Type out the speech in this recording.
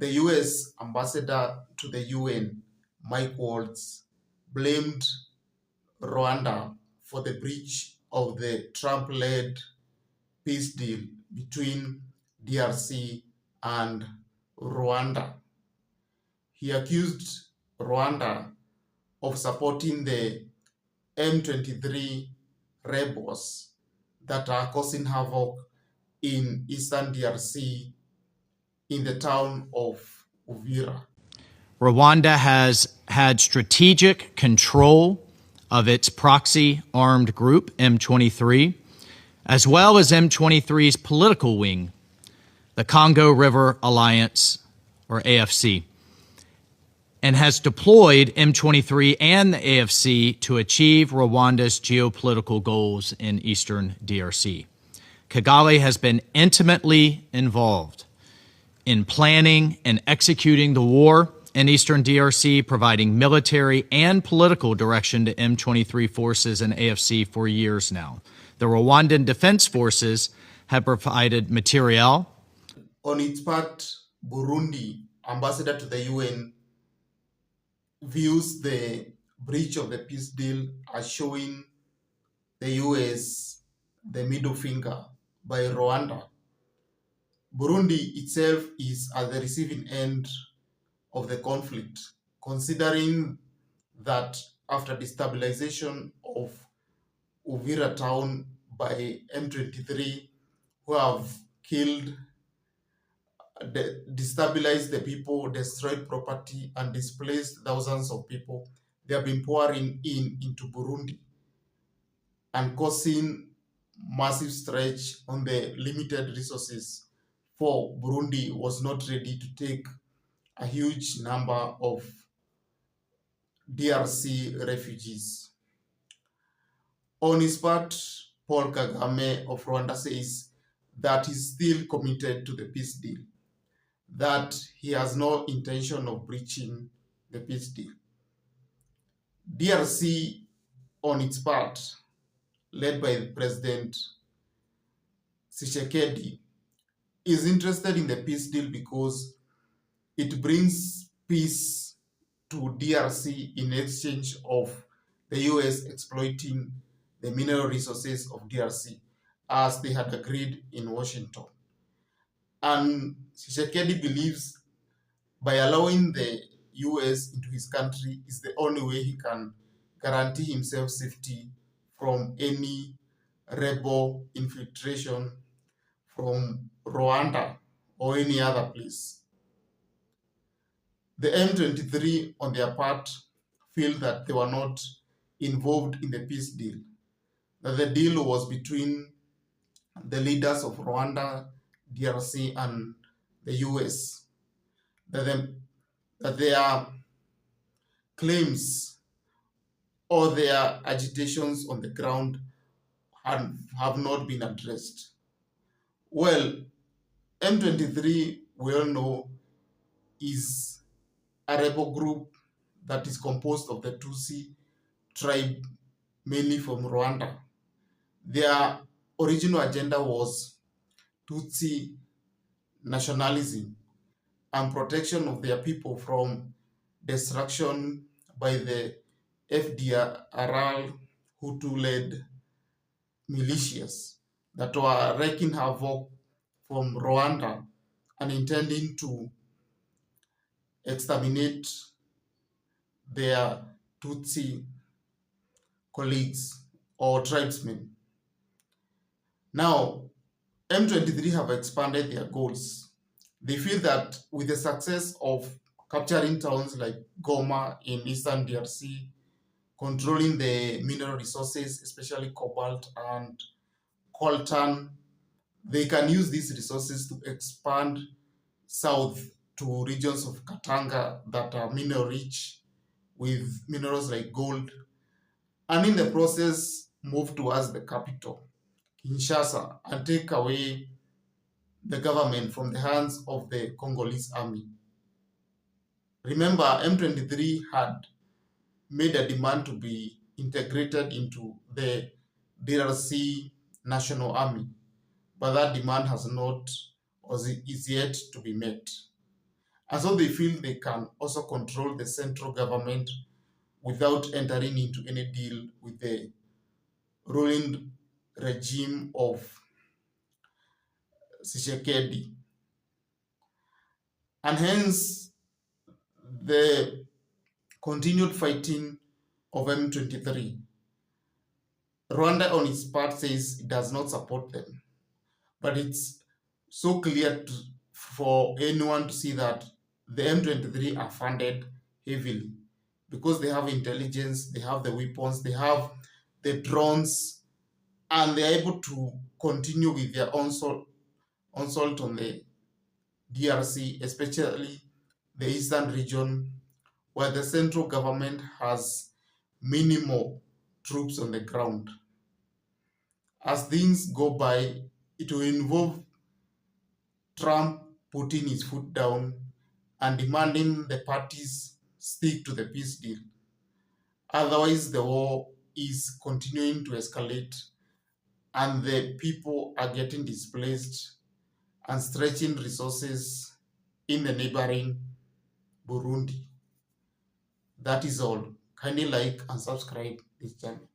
the US ambassador to the UN, Mike Waltz, blamed Rwanda for the breach of the Trump-led peace deal between DRC and Rwanda. He accused Rwanda of supporting the M23 rebels that are causing havoc in eastern DRC in the town of Uvira. Rwanda has had strategic control of its proxy armed group, M23, as well as M23's political wing, the Congo River Alliance, or AFC, and has deployed M23 and the AFC to achieve Rwanda's geopolitical goals in eastern DRC. Kigali has been intimately involved in planning and executing the war in eastern DRC, providing military and political direction to M23 forces and AFC for years now. The Rwandan Defense Forces have provided materiel. On its part, Burundi, ambassador to the UN, views the breach of the peace deal as showing the US the middle finger by Rwanda. Burundi itself is at the receiving end of the conflict, considering that after destabilization of Uvira town by M23, who have killed, destabilized the people, destroyed property, and displaced thousands of people, they have been pouring into Burundi and causing massive stretch on the limited resources, for Burundi was not ready to take a huge number of DRC refugees. On his part, Paul Kagame of Rwanda says that he's still committed to the peace deal, that he has no intention of breaching the peace deal. DRC, on its part, led by President Tshisekedi, is interested in the peace deal because it brings peace to DRC in exchange of the US exploiting the mineral resources of DRC, as they had agreed in Washington. And Tshisekedi believes by allowing the US into his country is the only way he can guarantee himself safety from any rebel infiltration from Rwanda or any other place. The M23, on their part, feel that they were not involved in the peace deal, that the deal was between the leaders of Rwanda, DRC, and the US, that their claims or their agitations on the ground have not been addressed. Well, M23, we all know, is a rebel group that is composed of the Tutsi tribe, mainly from Rwanda. Their original agenda was Tutsi nationalism and protection of their people from destruction by the FDRL Hutu-led militias that were wreaking havoc from Rwanda and intending to exterminate their Tutsi colleagues or tribesmen. Now, M23 have expanded their goals. They feel that with the success of capturing towns like Goma in eastern DRC, controlling the mineral resources, especially cobalt and coltan, they can use these resources to expand south to regions of Katanga that are mineral rich with minerals like gold, and in the process move towards the capital, Kinshasa, and take away the government from the hands of the Congolese army. Remember, M23 had made a demand to be integrated into the DRC National Army, but that demand has not or is yet to be met. And so they feel they can also control the central government without entering into any deal with the ruling regime of Tshisekedi. And hence, the continued fighting of M23. Rwanda, on its part, says it does not support them. But it's so clear for anyone to see that the M23 are funded heavily because they have intelligence, they have the weapons, they have the drones, and they're able to continue with their onslaught on the DRC, especially the eastern region, where the central government has minimal troops on the ground. As things go by, it will involve Trump putting his foot down and demanding the parties stick to the peace deal. Otherwise, the war is continuing to escalate and the people are getting displaced and stretching resources in the neighboring Burundi. That is all. Kindly like and subscribe this channel.